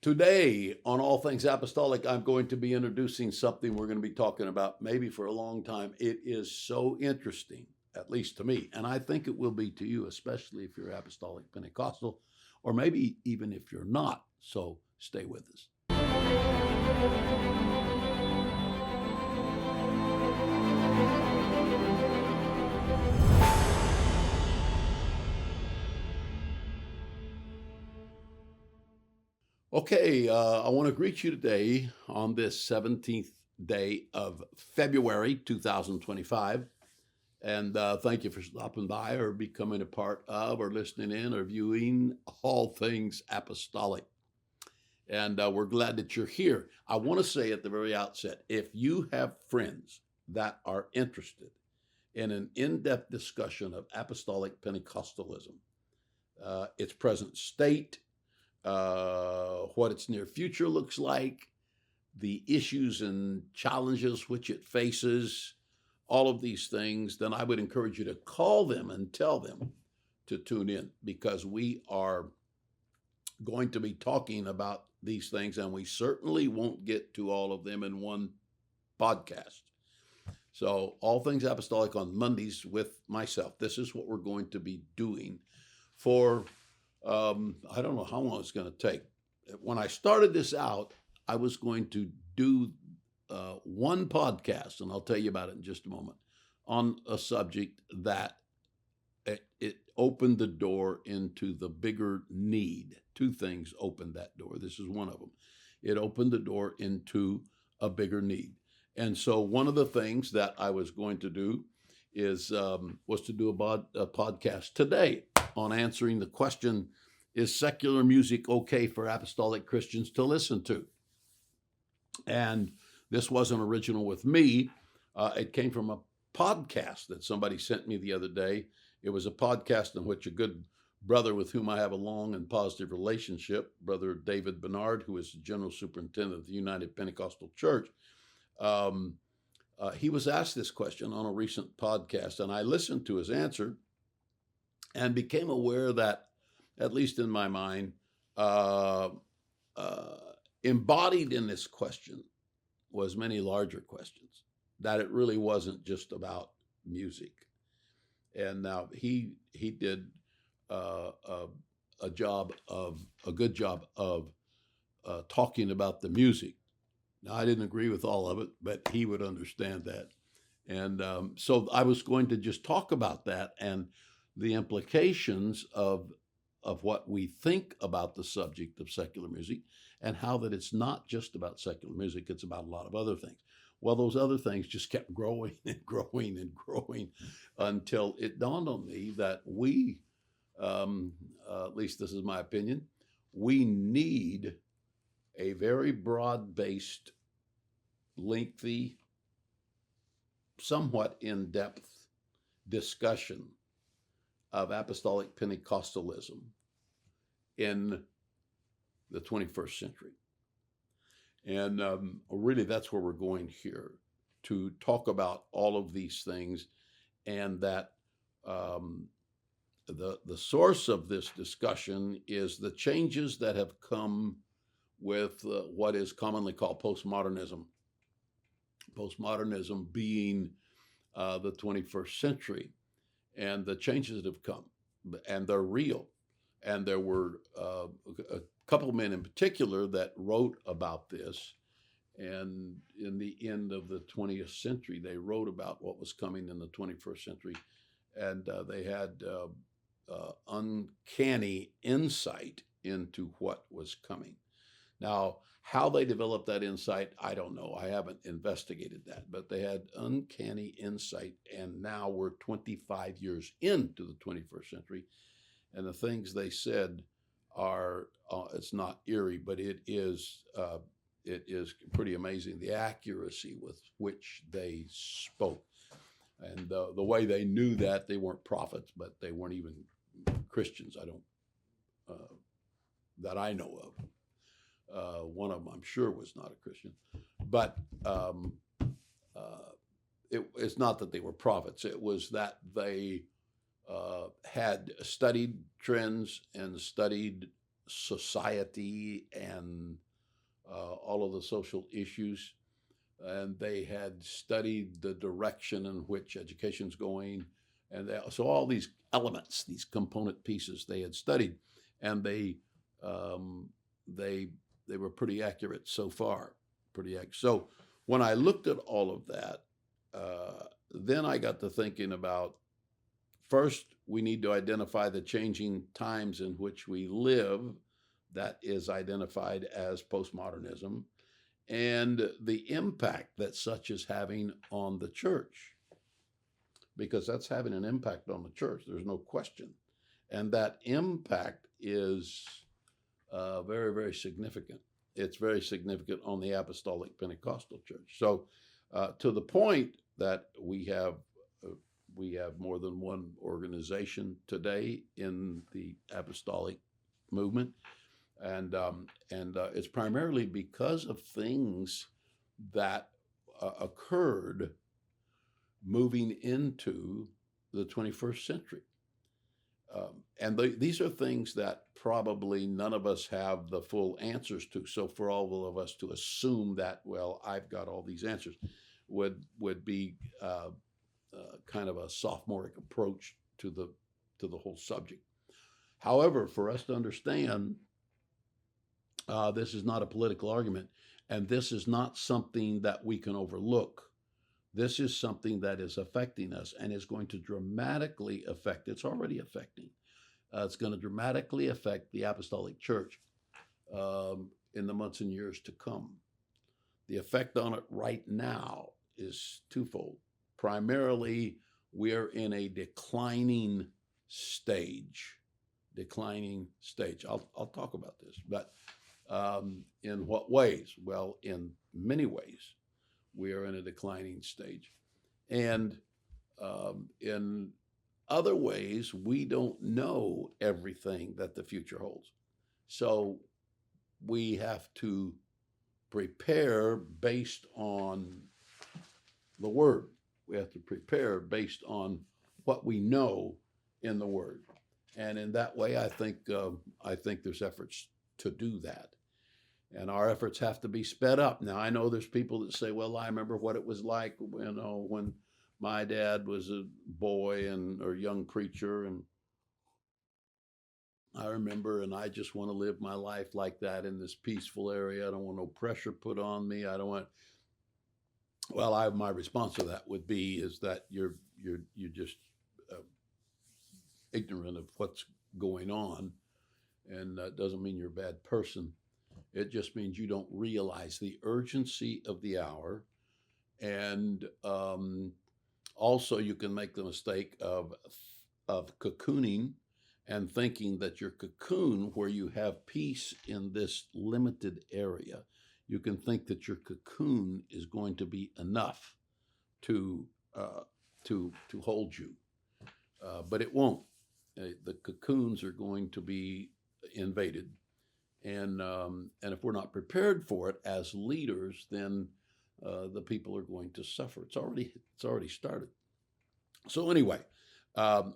Today, on All Things Apostolic, I'm going to be introducing something we're going to be talking about maybe for a long time. It is so interesting, at least to me, and I think it will be to you, especially if you're Apostolic Pentecostal, or maybe even if you're not. So stay with us. Okay, I want to greet you today on this 17th day of February 2025. And thank you for stopping by or becoming a part of or listening in or viewing All Things Apostolic. And we're glad that you're here. I want to say at the very outset, if you have friends that are interested in an in-depth discussion of Apostolic Pentecostalism, its present state, what its near future looks like, the issues and challenges which it faces, all of these things, then I would encourage you to call them and tell them to tune in, because we are going to be talking about these things, and we certainly won't get to all of them in one podcast. So All Things Apostolic on Mondays with myself. This is what we're going to be doing for I don't know how long it's going to take. When I started this out, I was going to do one podcast, and I'll tell you about it in just a moment, on a subject that it opened the door into the bigger need. Two things opened that door. This is one of them. It opened the door into a bigger need. And so one of the things that I was going to do was to do a podcast today on answering the question, is secular music okay for apostolic Christians to listen to? And this wasn't original with me. It came from a podcast that somebody sent me the other day. It was a podcast in which a good brother with whom I have a long and positive relationship, Brother David Bernard, who is the General Superintendent of the United Pentecostal Church, he was asked this question on a recent podcast, and I listened to his answer and became aware that, at least in my mind, embodied in this question was many larger questions, that it really wasn't just about music. And now he did a good job of talking about the music. Now, I didn't agree with all of it, but he would understand that. And so I was going to just talk about that and the implications of what we think about the subject of secular music, and how that it's not just about secular music, it's about a lot of other things. Well, those other things just kept growing and growing and growing until it dawned on me that we, at least this is my opinion, we need a very broad-based, lengthy, somewhat in-depth discussion of apostolic Pentecostalism in the 21st century. And really, that's where we're going here, to talk about all of these things, and that the source of this discussion is the changes that have come with what is commonly called postmodernism. Postmodernism being the 21st century, and the changes that have come, and they're real. And there were a couple of men in particular that wrote about this. And in the end of the 20th century, they wrote about what was coming in the 21st century. And they had uncanny insight into what was coming. Now, how they developed that insight, I don't know. I haven't investigated that, but they had uncanny insight. And now we're 25 years into the 21st century. And the things they said are, it's not eerie, but it is pretty amazing, the accuracy with which they spoke. And the way they knew that, they weren't prophets, but they weren't even Christians, that I know of. One of them, I'm sure, was not a Christian. But it's not that they were prophets. It was that they had studied trends and studied society and all of the social issues, and they had studied the direction in which education's going, and so all these elements, these component pieces, they had studied, and um, they were pretty accurate so far, So when I looked at all of that, then I got to thinking about, first, we need to identify the changing times in which we live. That is identified as postmodernism, and the impact that such is having on the church, because that's having an impact on the church. There's no question. And that impact is very, very significant. It's very significant on the Apostolic Pentecostal Church. So to the point that we have more than one organization today in the apostolic movement, and it's primarily because of things that occurred moving into the 21st century. These are things that probably none of us have the full answers to. So for all of us to assume that, well, I've got all these answers, would be kind of a sophomoric approach to the whole subject. However, for us to understand, this is not a political argument, and this is not something that we can overlook. This is something that is affecting us and is going to dramatically affect, it's already affecting, it's going to dramatically affect the apostolic church in the months and years to come. The effect on it right now is twofold. Primarily, we're in a declining stage. I'll talk about this, but in what ways? Well, in many ways, we are in a declining stage. And in other ways, we don't know everything that the future holds. So we have to prepare based on the Word. We have to prepare based on what we know in the Word. And in that way, I think there's efforts to do that. And our efforts have to be sped up. Now, I know there's people that say, well, I remember what it was like, when my dad was a boy or young preacher, and I remember, and I just want to live my life like that in this peaceful area. I don't want no pressure put on me. I don't want. Well, my response to that would be is that you're just ignorant of what's going on, and that doesn't mean you're a bad person. It just means you don't realize the urgency of the hour. And also, you can make the mistake of cocooning and thinking that your cocoon, where you have peace in this limited area, you can think that your cocoon is going to be enough to hold you, but it won't. The cocoons are going to be invaded. And if we're not prepared for it as leaders, then the people are going to suffer. It's already started. So anyway,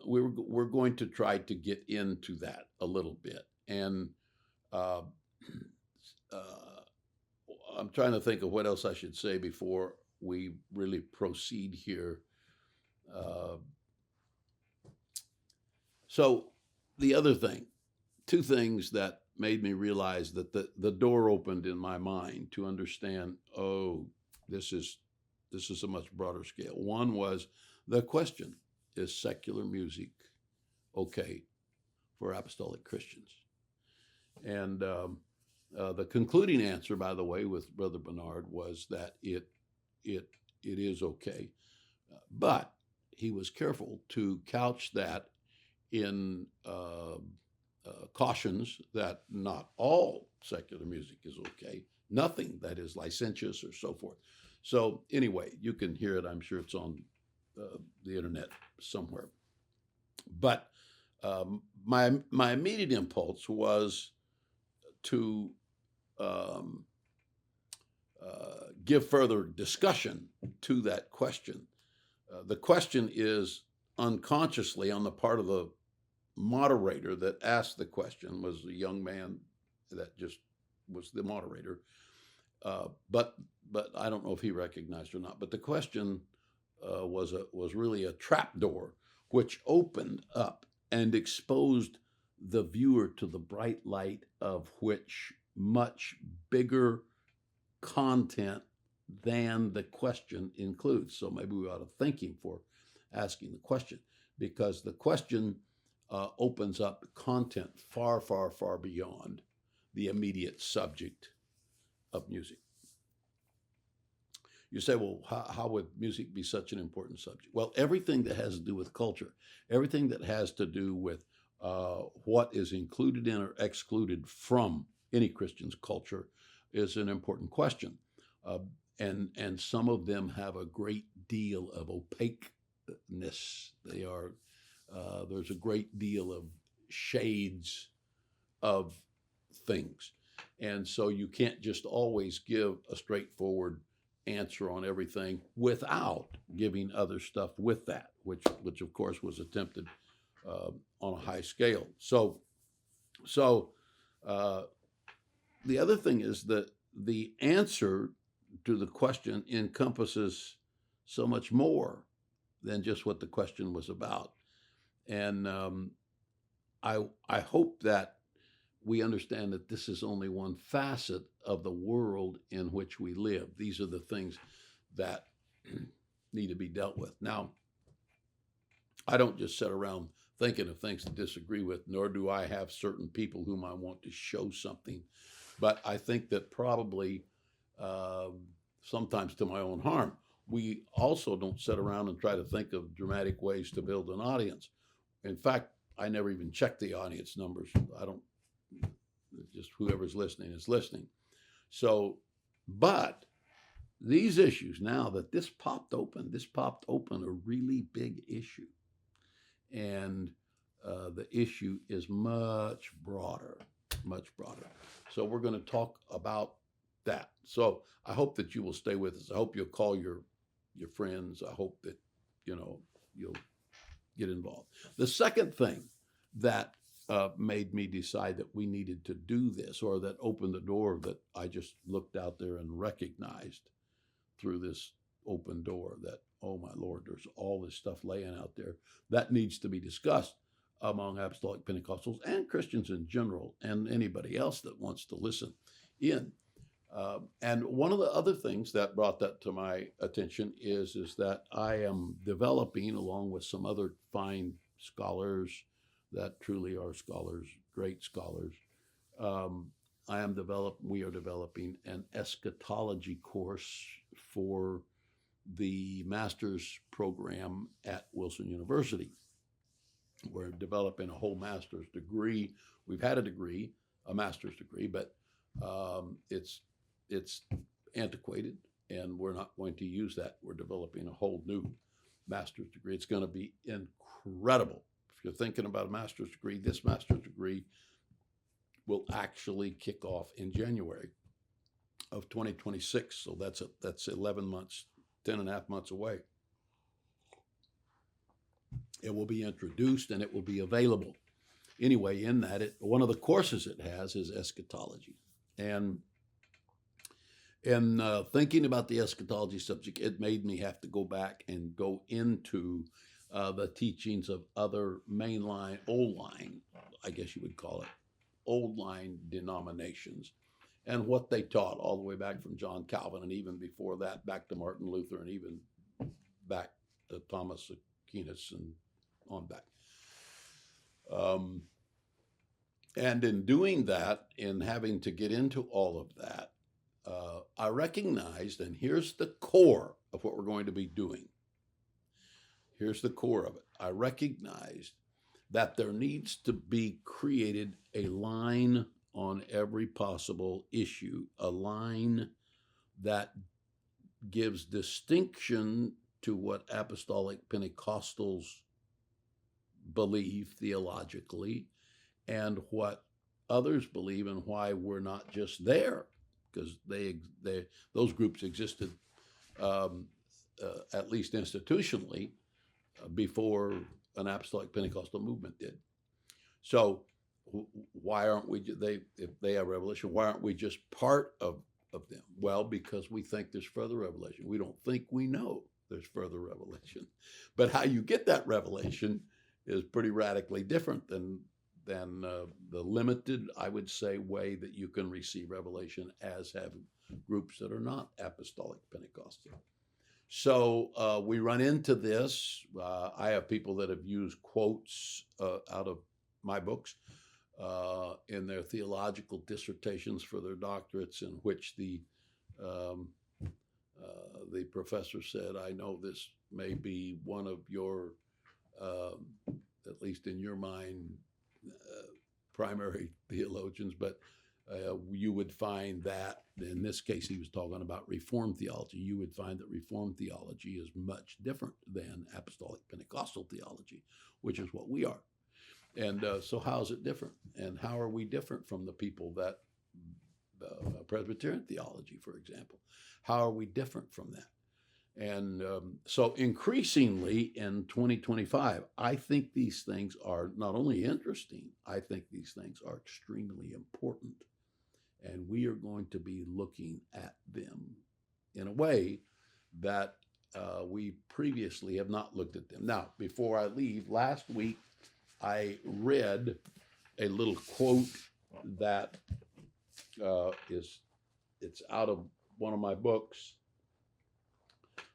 we're going to try to get into that a little bit, and I'm trying to think of what else I should say before we really proceed here. So the other thing, two things that made me realize that the door opened in my mind to understand, this is a much broader scale. One was the question, is secular music okay for apostolic Christians? And the concluding answer, by the way, with Brother Bernard was that it is okay. But he was careful to couch that in cautions that not all secular music is okay, nothing that is licentious or so forth. So anyway, you can hear it. I'm sure it's on the internet somewhere. But my immediate impulse was to give further discussion to that question. The question is unconsciously on the part of the moderator that asked the question, was a young man that just was the moderator. But I don't know if he recognized or not. But the question was really a trapdoor which opened up and exposed the viewer to the bright light of which much bigger content than the question includes. So maybe we ought to thank him for asking the question, because the question opens up content far, far, far beyond the immediate subject of music. You say, well, how would music be such an important subject? Well, everything that has to do with culture, everything that has to do with what is included in or excluded from any Christian's culture is an important question. And some of them have a great deal of opaqueness. There's a great deal of shades of things. And so you can't just always give a straightforward answer on everything without giving other stuff with that, which of course was attempted on a high scale. So the other thing is that the answer to the question encompasses so much more than just what the question was about. And I hope that we understand that this is only one facet of the world in which we live. These are the things that need to be dealt with. Now, I don't just sit around thinking of things to disagree with, nor do I have certain people whom I want to show something. But I think that probably sometimes to my own harm, we also don't sit around and try to think of dramatic ways to build an audience. In fact, I never even check the audience numbers. I don't. Just whoever's listening is listening. So, but these issues, now that this popped open a really big issue. And the issue is much broader. So we're going to talk about that. So I hope that you will stay with us. I hope you'll call your friends. I hope that, you'll get involved. The second thing that made me decide that we needed to do this, or that opened the door that I just looked out there and recognized through this open door that, oh my Lord, there's all this stuff laying out there that needs to be discussed among Apostolic Pentecostals and Christians in general, and anybody else that wants to listen in. And one of the other things that brought that to my attention is that I am developing, along with some other fine scholars that truly are scholars, great scholars, we are developing an eschatology course for the master's program at Wilson University. We're developing a whole master's degree. We've had a master's degree, but it's antiquated, and we're not going to use that. We're developing a whole new master's degree. It's going to be incredible. If you're thinking about a master's degree, this master's degree will actually kick off in January of 2026. So that's 11 months, 10 and a half months away. It will be introduced and it will be available. Anyway, in that, one of the courses it has is eschatology. And in thinking about the eschatology subject, it made me have to go back and go into the teachings of other mainline, old line, I guess you would call it, old line denominations, and what they taught all the way back from John Calvin, and even before that, back to Martin Luther, and even back to Thomas Aquinas and on back. And in doing that, in having to get into all of that, I recognized, and here's the core of what we're going to be doing. Here's the core of it. I recognized that there needs to be created a line on every possible issue, a line that gives distinction to what Apostolic Pentecostals believe theologically and what others believe, and why we're not just there, because those groups existed at least institutionally before an Apostolic Pentecostal movement did. So why aren't we, if they have revelation, why aren't we just part of of them? Well, because we think there's further revelation. We don't think we know there's further revelation. But how you get that revelation is pretty radically different than the limited, I would say, way that you can receive revelation, as have groups that are not apostolic Pentecostal. So we run into this. I have people that have used quotes out of my books in their theological dissertations for their doctorates, in which the professor said, "I know this may be one of your, at least in your mind, primary theologians, but you would find that," in this case he was talking about Reformed theology, "you would find that Reformed theology is much different than Apostolic Pentecostal theology, which is what we are." And so how is it different? And how are we different from the people that, Presbyterian theology, for example, how are we different from that? And so increasingly in 2025, I think these things are not only interesting, I think these things are extremely important. And we are going to be looking at them in a way that we previously have not looked at them. Now, before I leave, last week I read a little quote that it's out of one of my books,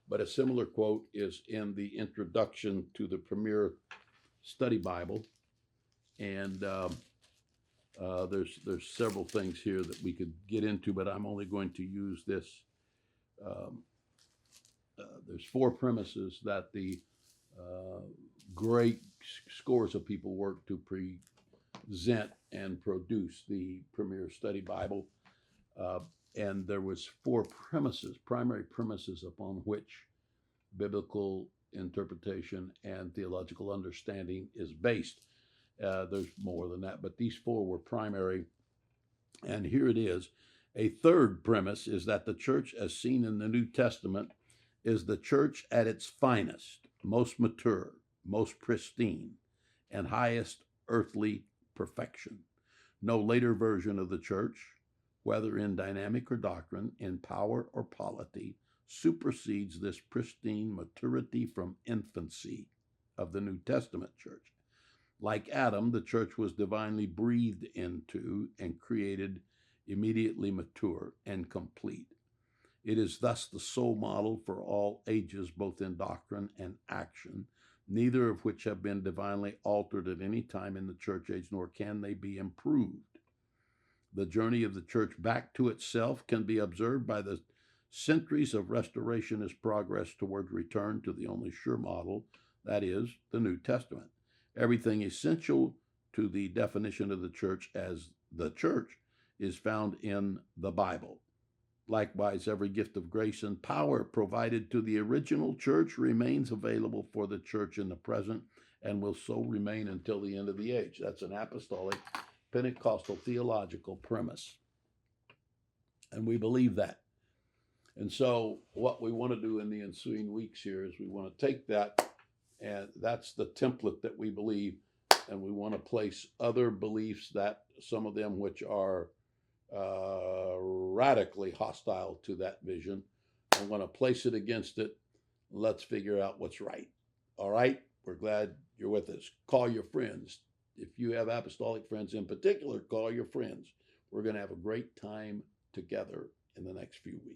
but a similar quote is in the introduction to the Premier Study Bible. And there's several things here that we could get into, but I'm only going to use this. There's 4 premises that the great scores of people work to present and produce the Premier Study Bible. And there was 4 premises, primary premises, upon which biblical interpretation and theological understanding is based. There's more than that, but these 4 were primary. And here it is. A third premise is that the church, as seen in the New Testament, is the church at its finest, most mature, most pristine, and highest earthly perfection. No later version of the church, whether in dynamic or doctrine, in power or polity, supersedes this pristine maturity from infancy of the New Testament church. Like Adam, the church was divinely breathed into and created immediately mature and complete. It is thus the sole model for all ages, both in doctrine and action, neither of which have been divinely altered at any time in the church age, nor can they be improved. The journey of the church back to itself can be observed by the centuries of restorationist progress toward return to the only sure model, that is, the New Testament. Everything essential to the definition of the church as the church is found in the Bible. Likewise, every gift of grace and power provided to the original church remains available for the church in the present and will so remain until the end of the age. That's an apostolic Pentecostal theological premise. And we believe that. And so what we want to do in the ensuing weeks here is we want to take that, and that's the template that we believe, and we want to place other beliefs, that some of them which are radically hostile to that vision. I want to place it against it. Let's figure out what's right. All right? We're glad you're with us. Call your friends. If you have apostolic friends in particular, call your friends. We're going to have a great time together in the next few weeks.